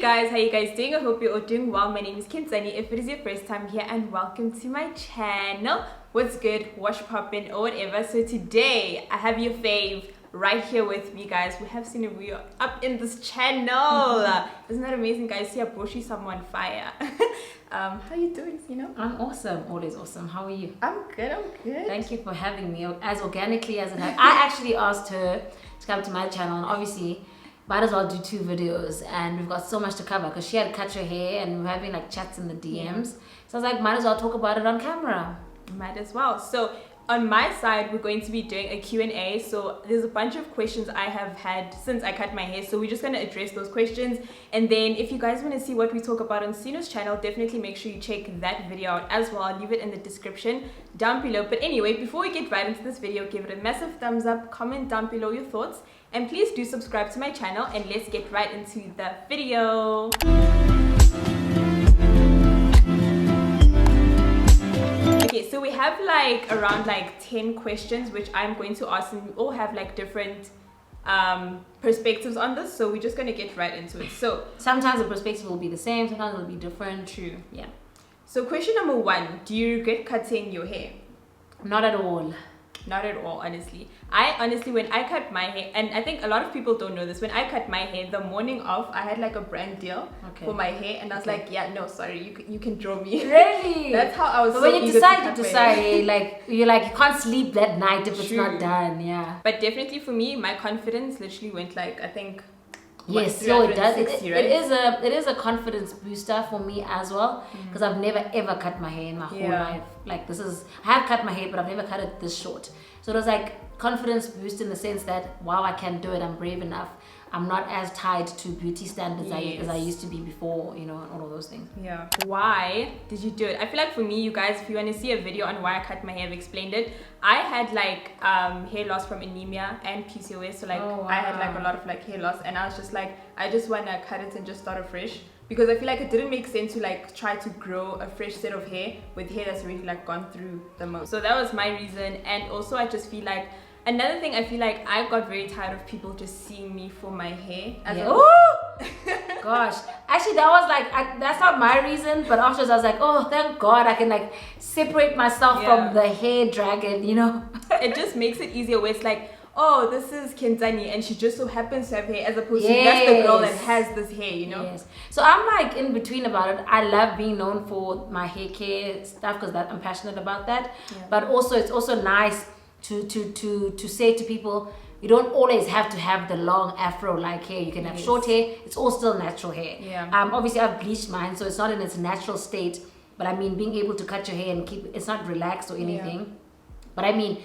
guys, how you guys doing? I hope you're all doing well. My name is Nkhensani. If it is your first time here, and welcome to my channel. What's good? What's poppin' or whatever. So today I have your fave right here with me, guys. We have Sinovuyo up in this channel. Isn't that amazing, guys? See, I brought you someone fire. How you doing, Sino? I'm awesome, always awesome. How are you? I'm good. Thank you for having me as organically as it happened. I actually asked her to come to my channel, and obviously might as well do 2 videos, and we've got so much to cover because she had cut her hair and we were having like chats in the DMs. So I was like, might as well talk about it on camera. Might as well. So on my side, we're going to be doing a Q&A. So there's a bunch of questions I have had since I cut my hair. So we're just going to address those questions. And then if you guys want to see what we talk about on Sino's channel, definitely make sure you check that video out as well. I'll leave it in the description down below. But anyway, before we get right into this video, give it a massive thumbs up, comment down below your thoughts, and please do subscribe to my channel, and let's get right into the video. Okay, so we have like around like 10 questions which I'm going to ask, and we all have like different perspectives on this, so we're just going to get right into it. So sometimes the perspective will be the same, sometimes it will be different. True. Yeah. So question number 1, do you regret cutting your hair? Not at all. Not at all, honestly. I honestly, when I cut my hair, and I think a lot of people don't know this, when I cut my hair, the morning of, I had like a brand deal for my hair, and I was like, yeah, no, sorry, you can draw me. Really? That's how I was. But so when you decide, like you're like, you can't sleep that night if it's not done. Yeah. But definitely for me, my confidence literally went like, I think. Yes, so it does. It is a confidence booster for me as well, because I've never ever cut my hair in my whole life. Like I have cut my hair, but I've never cut it this short. So it was like confidence boost in the sense that, wow, I can do it. I'm brave enough. I'm not as tied to beauty standards as I used to be before, you know, and all of those things. Yeah. Why did you do it? I feel like for me, you guys, if you want to see a video on why I cut my hair, I've explained it. I had like hair loss from anemia and PCOS, so like I had like a lot of like hair loss, and I was just like, I just want to cut it and just start afresh, because I feel like it didn't make sense to like try to grow a fresh set of hair with hair that's already like gone through the most. So that was my reason. And also I just feel like another thing, I feel like I got very tired of people just seeing me for my hair. Gosh, actually that was like, that's not my reason, but afterwards I was like, oh, thank God I can like separate myself from the hair dragon, you know. It just makes it easier where it's like, oh, this is Nkhensani and she just so happens to have hair, as opposed to that's the girl that has this hair, you know. Yes. So I'm like in between about it. I love being known for my hair care stuff because I'm passionate about that. But also it's also nice to say to people, you don't always have to have the long afro like hair. You can have short hair. It's all still natural hair. Obviously I've bleached mine, so it's not in its natural state, but I mean, being able to cut your hair and keep it's not relaxed or anything, but I mean,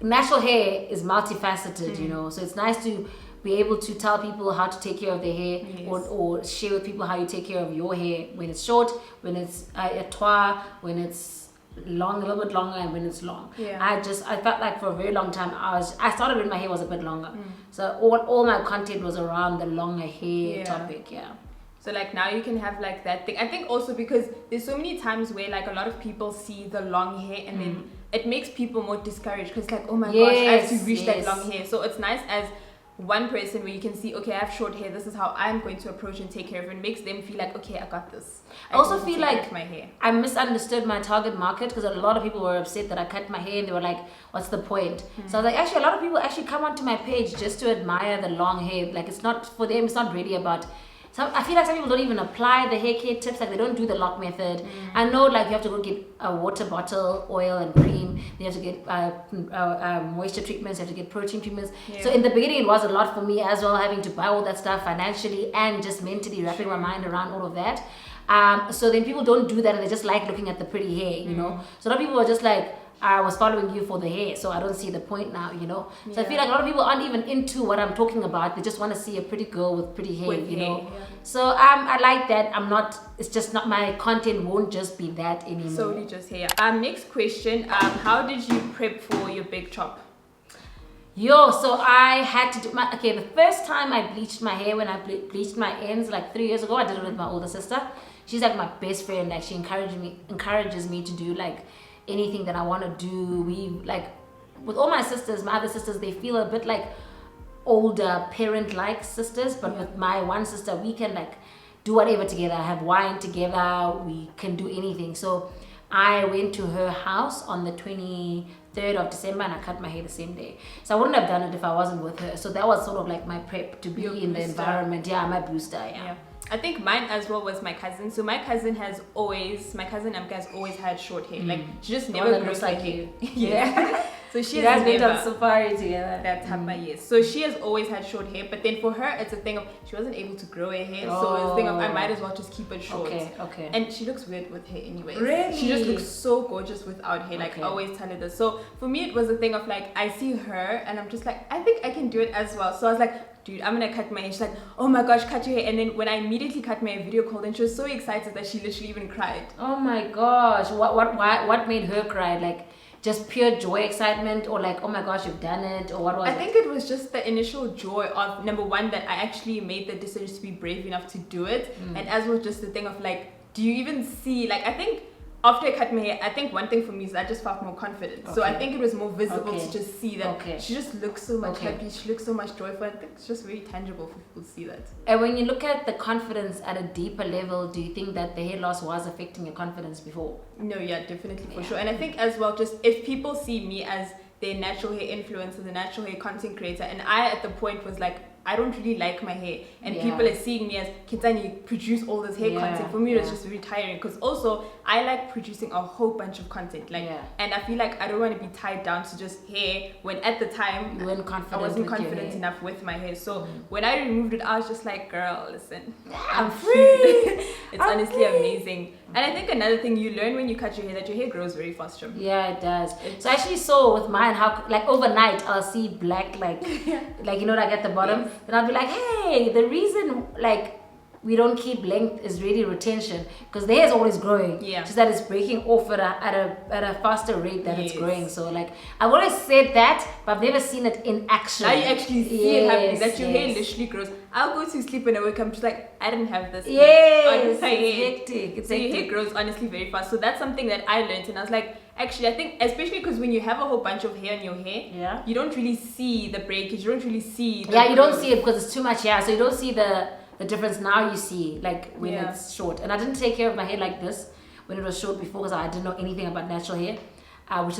natural hair is multifaceted, you know, so it's nice to be able to tell people how to take care of their hair, or share with people how you take care of your hair when it's short, when it's a toile, when it's long, a little bit longer, and when it's long. I felt like for a very long time I started when my hair was a bit longer, so all my content was around the longer hair topic. So like now you can have like that thing. I think also because there's so many times where like a lot of people see the long hair, and then it makes people more discouraged, because like, oh my gosh, I have to reach that long hair. So it's nice as one person where you can see, okay, I have short hair, this is how I'm going to approach and take care of it. It makes them feel like, okay, I got this. I also feel like my hair. I misunderstood my target market, because a lot of people were upset that I cut my hair, and they were like, what's the point? So I was like, actually a lot of people actually come onto my page just to admire the long hair. Like, it's not for them, it's not really about. I feel like some people don't even apply the hair care tips, like they don't do the lock method. I know like you have to go get a water bottle, oil and cream, then you have to get moisture treatments, you have to get protein treatments. So in the beginning it was a lot for me as well, having to buy all that stuff financially and just mentally wrapping my mind around all of that. So then people don't do that, and they just like looking at the pretty hair, you know. So a lot of people are just like, I was following you for the hair, so I don't see the point now, you know. So I feel like a lot of people aren't even into what I'm talking about. They just want to see a pretty girl with pretty hair, you know. So I like that. I'm not, it's just not, my content won't just be that anymore. Solely just hair. Next question, how did you prep for your big chop? So I had to do the first time I bleached my hair, when I bleached my ends like 3 years ago, I did it with my older sister. She's like my best friend. Like, she encourages me to do like anything that I want to do. We like, with all my sisters, my other sisters, they feel a bit like older parent-like sisters, but with my one sister, we can like do whatever together. Have wine together. We can do anything. So I went to her house on the 23rd of December and I cut my hair the same day. So I wouldn't have done it if I wasn't with her. So that was sort of like my prep to be in the environment. Yeah, my booster. Yeah. I think mine as well was my cousin. So my cousin Amka has always had short hair. Like she just never grows like hair. Yeah. So she has been on safari together. That's happened, yes. So she has always had short hair, but then for her it's a thing of she wasn't able to grow her hair, so it's a thing of I might as well just keep it short. Okay. And she looks weird with hair anyway. Really? She just looks so gorgeous without hair. Like I always tell her this. So for me it was a thing of like I see her and I'm just like I think I can do it as well. So I was like, dude, I'm gonna cut my hair. She's like, oh my gosh, cut your hair. And then when I immediately cut my hair, video called and she was so excited that she literally even cried. Oh my gosh. What made her cry? Like just pure joy, excitement, or like, oh my gosh, you've done it, or what was it? I think it was just the initial joy of, number one, that I actually made the decision to be brave enough to do it. And as well just the thing of like, do you even see, like I think after I cut my hair, I think one thing for me is I just felt more confident. So I think it was more visible to just see that she just looks so much happy, she looks so much joyful. I think it's just very tangible for people to see that. And when you look at the confidence at a deeper level, do you think that the hair loss was affecting your confidence before? No, yeah, definitely for sure. And I think as well, just if people see me as their natural hair influencer, the natural hair content creator, and I at the point was like, I don't really like my hair, and people are seeing me as Nkhensani produce all this hair content. For me it was just very tiring, because also I like producing a whole bunch of content, like and I feel like I don't want to be tied down to just hair when at the time I wasn't confident enough with my hair. So when I removed it, I was just like, girl, listen, I'm free. It's honestly amazing. And I think another thing you learn when you cut your hair, that your hair grows very fast. Yeah, it does. So I actually saw with mine how like overnight I'll see black like like you know, like at the bottom. And I'll be like, hey, the reason like we don't keep length is really retention, because the hair is always growing. Just that it's breaking off at a faster rate than it's growing. So like I've always said that, but I've never seen it in action. Now you actually see it happening, that your hair literally grows. I'll go to sleep and I wake up, I'm just like, I didn't have this. It's hectic. It's hectic. Your hair grows honestly very fast. So that's something that I learned, and I was like, actually, I think especially because when you have a whole bunch of hair in your hair, you don't really see the breakage. You don't really see. You don't see it because it's too much hair. So you don't see the difference. Now you see like when it's short. And I didn't take care of my hair like this when it was short before, because I didn't know anything about natural hair. Which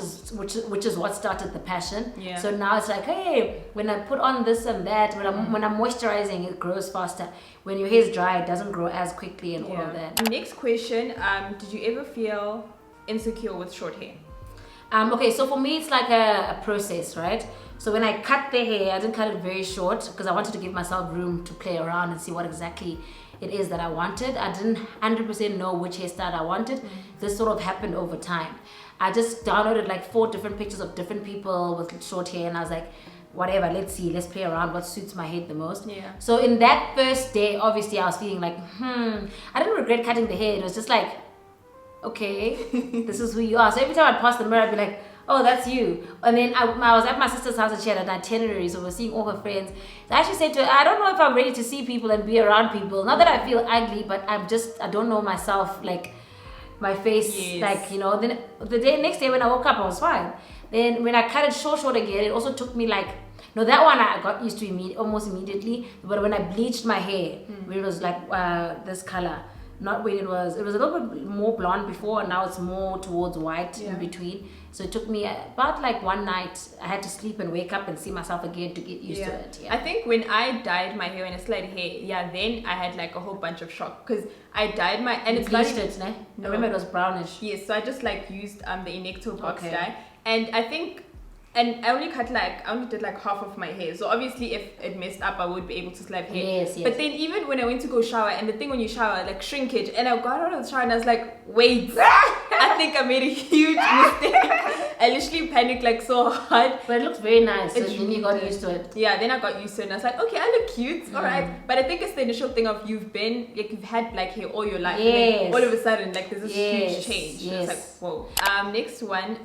is what started the passion. So now it's like, hey, when I put on this and that, when I'm moisturizing, it grows faster. When your hair is dry, it doesn't grow as quickly and all of that. Next question, did you ever feel insecure with short hair? Okay, so for me it's like a process, right? So when I cut the hair, I didn't cut it very short because I wanted to give myself room to play around and see what exactly it is that I wanted. I didn't 100% know which hairstyle I wanted. This sort of happened over time. I just downloaded like 4 different pictures of different people with short hair, and I was like, whatever, let's let's play around what suits my head the most. So in that first day, obviously I was feeling like, I didn't regret cutting the hair. It was just like, okay, this is who you are. So every time I'd pass the mirror, I'd be like, oh, that's you. And then I was at my sister's house and she had an itinerary, so we were seeing all her friends. So I actually said to her, I don't know if I'm ready to see people and be around people. Not that I feel ugly, but I don't know myself, like my face, like, you know. Then the next day when I woke up, I was fine. Then when I cut it short again, it also took me like, no, that one I got used to almost immediately. But when I bleached my hair, when it was like this color, not when it was a little bit more blonde before, and now it's more towards white in between. So it took me about like one night. I had to sleep and wake up and see myself again to get used to it. I think when I dyed my hair in a slight hair, then I had like a whole bunch of shock, because I dyed my, and it's bleached it, no? I remember it was brownish. Yes, so I just like used the Inecto box dye, and I think. And I only did like half of my hair. So obviously if it messed up, I would be able to still have hair. Yes. But then even when I went to go shower, and the thing when you shower, like shrinkage, and I got out of the shower and I was like, wait, I think I made a huge mistake. I literally panicked like so hard. But it looks very nice. So then you got used to it. Yeah, then I got used to it and I was like, okay, I look cute, alright. But I think it's the initial thing of you've had black hair all your life. Yes. And then all of a sudden, like there's this huge change. Yes. It's like, whoa. Next one,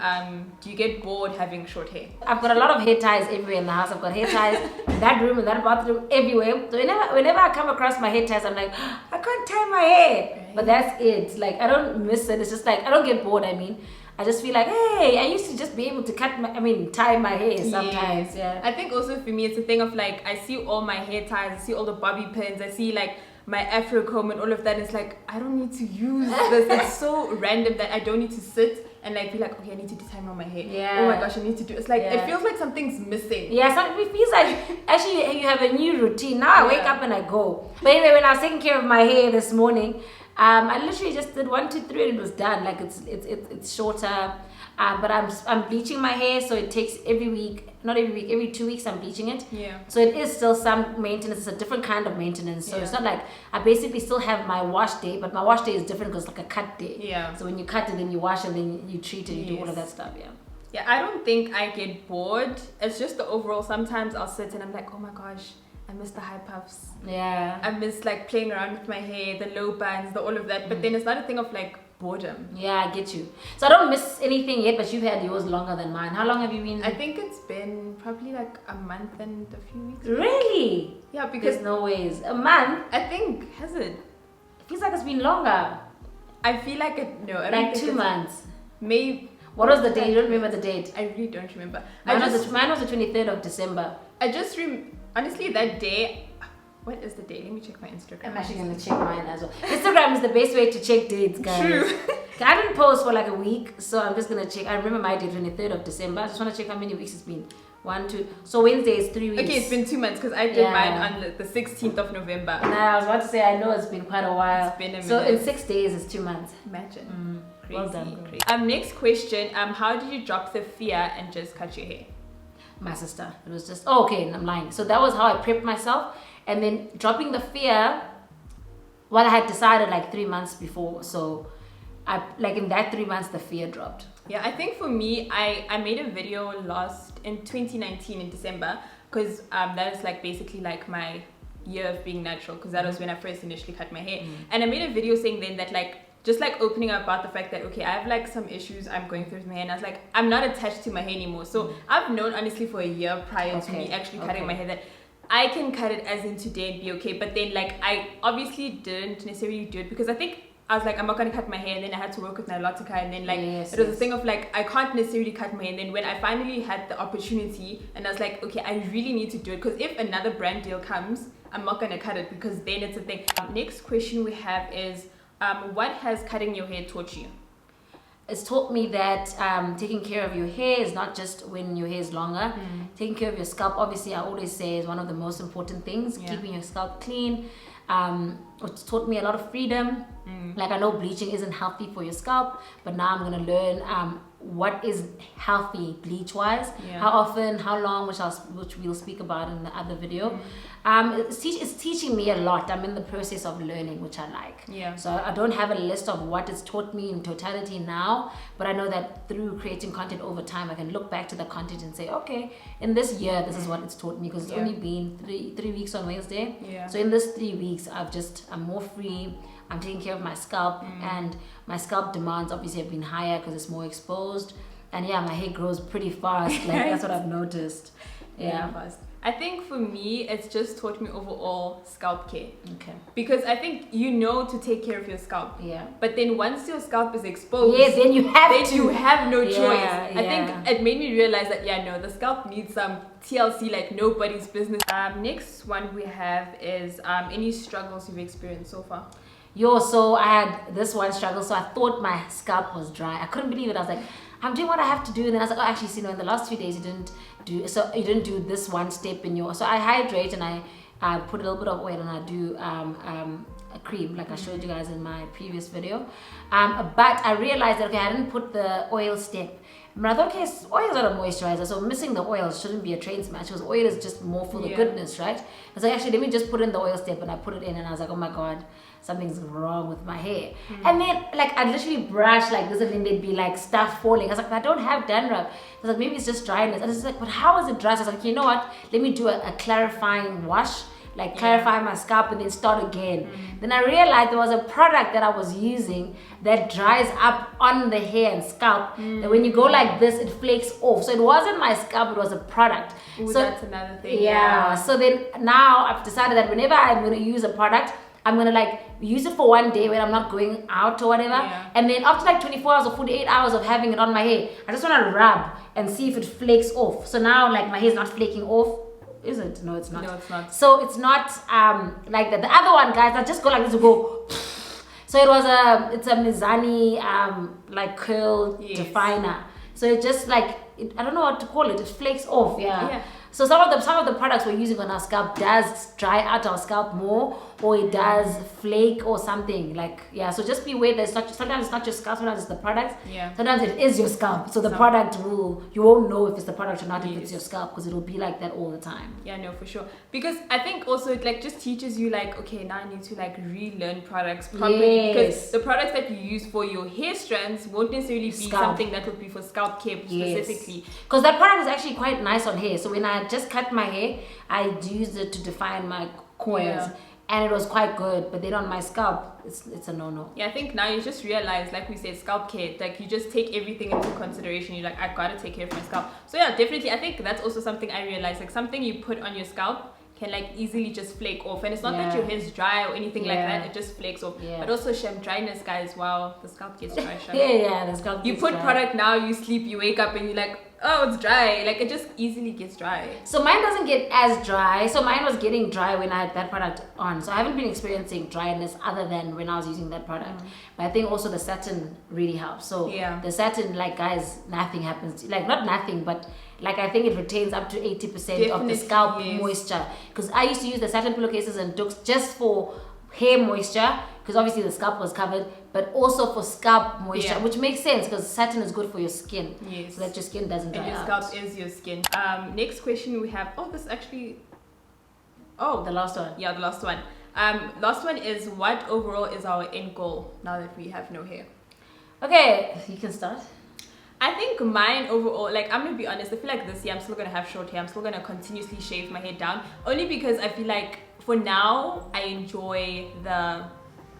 do you get bored having short hair? I've got a lot of hair ties everywhere in the house. I've got hair ties in that room, in that bathroom, everywhere. So whenever I come across my hair ties, I'm like, I can't tie my hair. Right. But that's it. Like, I don't miss it. It's just like, I don't get bored, I just feel like, hey, I used to just be able to tie my hair sometimes. I think also for me, it's a thing of like, I see all my hair ties, I see all the bobby pins, I see like my afro comb and all of that. It's like, I don't need to use this. It's so random that I don't need to sit and like be like, okay, I need to detangle my hair. Yeah. Oh my gosh, I need to do. It's like it feels like something's missing. Yeah, it feels like actually you have a new routine. Now I wake up and I go. But anyway, when I was taking care of my hair this morning, I literally just did 1, 2, 3 and it was done. Like it's shorter. But I'm bleaching my hair, so it takes every 2 weeks I'm bleaching it. Yeah. So it is still some maintenance. It's a different kind of maintenance. So it's not like I basically still have my wash day, but my wash day is different because it's like a cut day. Yeah. So when you cut it, then you wash and then you treat it, you do all of that stuff. Yeah. Yeah, I don't think I get bored. It's just the overall. Sometimes I'll sit and I'm like, oh my gosh, I miss the high puffs. Yeah. I miss like playing around with my hair, the low bands, all of that. But then it's not a thing of like boredom. Yeah, I get you. So I don't miss anything yet, but you've had yours longer than mine. How long have you been? I think it's been probably like a month and a few weeks. Really? Yeah, because there's no ways. A month? I think, has it? It feels like it's been longer. I feel like it. No, I don't like think 2 months. Maybe. What was the date? You don't remember the date? I really don't remember. Mine was the 23rd of December. I just honestly that day. What is the day? Let me check my Instagram. I'm actually gonna check mine as well. Instagram is the best way to check dates, guys. True. I didn't post for like a week, so I'm just gonna check. I remember my date, 23rd of December. I just want to check how many weeks it's been. 1, 2. So Wednesday is 3 weeks. Okay, it's been 2 months because I did mine on the 16th of November. Nah, I was about to say I know it's been quite a while. It's been a minute. So in 6 days, it's 2 months. Imagine. Crazy. Well done. Crazy. Next question. How did you drop the fear and just cut your hair? My sister. It was just I'm lying. So that was how I prepped myself, and then dropping the fear. Well, I had decided like 3 months before, so I like in that 3 months the fear dropped. Yeah, I think for me, I made a video in 2019 in December because that is like basically like my year of being natural because that was when I first initially cut my hair, and I made a video saying then that like just like opening up about the fact that okay, I have like some issues I'm going through with my hair, and I was like, I'm not attached to my hair anymore. So I've known honestly for a year prior to me actually cutting my hair that I can cut it as in today and be okay. But then like I obviously didn't necessarily do it because I think I was like, I'm not gonna cut my hair, and then I had to work with Nylotica, and then like it was a thing of like I can't necessarily cut my hair. And then when I finally had the opportunity, and I was like, okay, I really need to do it because if another brand deal comes, I'm not gonna cut it because then it's a thing. Next question we have is, what has cutting your hair taught you? It's taught me that taking care of your hair is not just when your hair is longer. Taking care of your scalp, obviously, I always say is one of the most important things. Keeping your scalp clean. It's taught me a lot of freedom. Like I know bleaching isn't healthy for your scalp, but now I'm gonna learn what is healthy bleach wise, how often, how long, which we'll speak about in the other video. It's teaching me a lot. I'm in the process of learning, which I like. So I don't have a list of what it's taught me in totality now, but I know that through creating content over time, I can look back to the content and say, okay, in this year, this is what it's taught me because it's only been three weeks on Wednesday. So in this 3 weeks, I'm more free. I'm taking care of my scalp, and my scalp demands obviously have been higher because it's more exposed. And my hair grows pretty fast. Like that's what I've noticed. Fast. I think for me, it's just taught me overall scalp care. Okay. Because I think to take care of your scalp. Yeah. But then once your scalp is exposed, then you have no choice. I think it made me realize that the scalp needs some TLC like nobody's business. Next one we have is any struggles you've experienced so far. So I had this one struggle. So I thought my scalp was dry. I couldn't believe it. I was like, I'm doing what I have to do. And then I was like, oh, actually, in the last 2 days you didn't do this one step in your. So I hydrate and I put a little bit of oil and I do a cream like I showed you guys in my previous video. But I realized that I didn't put the oil step. But I thought, okay, oil is not a moisturizer, so missing the oil shouldn't be a train smash because oil is just more for the goodness, right? I was like, actually, let me just put in the oil step, and I put it in, and I was like, oh my god, something's wrong with my hair. And then, like, I'd literally brush like this, and then there'd be like stuff falling. I was like, I don't have dandruff. I was like, maybe it's just dryness. And I was like, but how is it dry? So I was like, you know what? Let me do a clarifying wash. Like clarify my scalp and then start again. Then I realized there was a product that I was using that dries up on the hair and scalp. That when you go like this, it flakes off. So it wasn't my scalp, it was a product. Ooh, so that's another thing. Yeah. So then now I've decided that whenever I'm going to use a product, I'm going to like use it for one day when I'm not going out or whatever. And then after like 24 hours or 48 hours of having it on my hair, I just want to rub and see if it flakes off. So now like my hair's not flaking off. is it? No, it's not. No, it's not. So it's not like that. The other one, guys, I just go like this to go. So it's a Nkhensani like curl definer. So it just like I don't know what to call it. It flakes off. Yeah. So some of the products we're using on our scalp does dry out our scalp more, or it does flake or something like So just be aware that sometimes it's not your scalp, sometimes it's the product. Yeah. Sometimes it is your scalp. So the product you won't know if it's the product or not if it's your scalp, because it will be like that all the time. Yeah, no, for sure. Because I think also it like just teaches you like, okay, now I need to like relearn products properly, because the products that you use for your hair strands won't necessarily be something that would be for scalp care specifically. Because that product is actually quite nice on hair. So when I just cut my hair, I used it to define my coils, and it was quite good. But then on my scalp, it's a no-no. Yeah, I think now you just realize, like we said, scalp care, like you just take everything into consideration. You're like, I gotta take care of my scalp. So yeah, definitely, I think that's also something I realized, like something you put on your scalp can like easily just flake off, and it's not that your hair's dry or anything like that, it just flakes off. But also dryness, guys, wow, the scalp gets dry. The scalp you gets put dry. Product now, you sleep, you wake up and you're like, oh, it's dry. Like it just easily gets dry. So mine doesn't get as dry. So mine was getting dry when I had that product on. So I haven't been experiencing dryness other than when I was using that product. But I think also the satin really helps. So the satin, like guys, nothing happens. Like not nothing, but like I think it retains up to 80% of the scalp moisture. Because I used to use the satin pillowcases and Dukes just for hair moisture, because obviously the scalp was covered, but also for scalp moisture, which makes sense because satin is good for your skin, so that your skin doesn't dry out. And your scalp is your skin. Next question we have, this actually, the last one. Yeah, the last one. Last one is, what overall is our end goal now that we have no hair? Okay, you can start. I think mine overall, like I'm gonna be honest, I feel like this year I'm still gonna have short hair. I'm still gonna continuously shave my hair down, only because I feel like for now I enjoy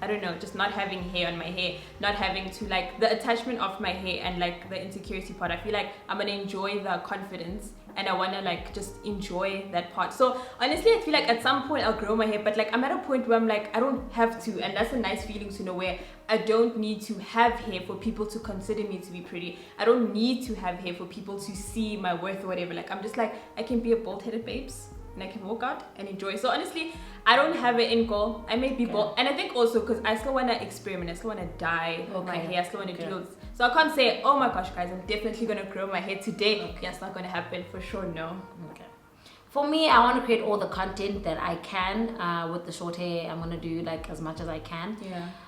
I don't know, just not having hair on my hair, not having to like the attachment of my hair and like the insecurity part. I feel like I'm gonna enjoy the confidence, and I wanna like just enjoy that part. So honestly, I feel like at some point I'll grow my hair, but like I'm at a point where I'm like, I don't have to, and that's a nice feeling to know, where I don't need to have hair for people to consider me to be pretty. I don't need to have hair for people to see my worth or whatever. Like I'm just like, I can be a bald-headed babes and I can walk out and enjoy. So honestly, I don't have an end goal. I may be bald, and I think also because I still want to experiment, I still want to dye my hair, I still want to do this. So I can't say, oh my gosh guys, I'm definitely gonna grow my hair today. Yeah, it's not gonna happen for sure. No. For me, I want to create all the content that I can with the short hair. I'm going to do like as much as I can.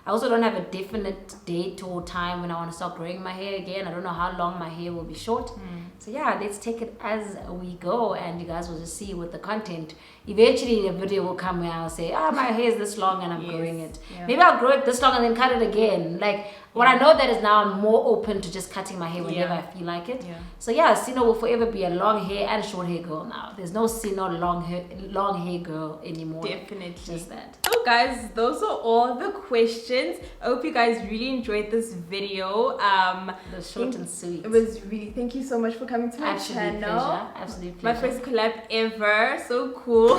I also don't have a definite date or time when I want to start growing my hair again. I don't know how long my hair will be short. So yeah, let's take it as we go, and you guys will just see with the content. Eventually a video will come where I'll say, my hair is this long and I'm growing it. Maybe I'll grow it this long and then cut it again. Like what I know that is now I'm more open to just cutting my hair whenever I feel like it. So yeah, Sino will forever be a long hair and short hair girl now. There's no Sino long hair girl anymore. Definitely. Just that. So guys, those are all the questions. I hope you guys really enjoyed this video. It was short and sweet. It was really, thank you so much for coming to my channel. Pleasure. Absolute pleasure. My first collab ever. So cool.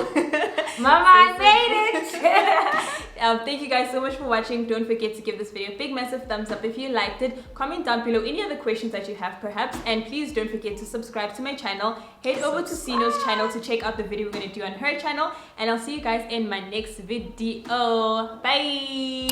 Mama, I made it. Thank you guys so much for watching. Don't forget to give this video a big massive thumbs up if you liked it. Comment down below any other questions that you have perhaps, and please don't forget to subscribe to my channel. Head over to Sino's channel to check out the video we're going to do on her channel, and I'll see you guys in my next video. Bye.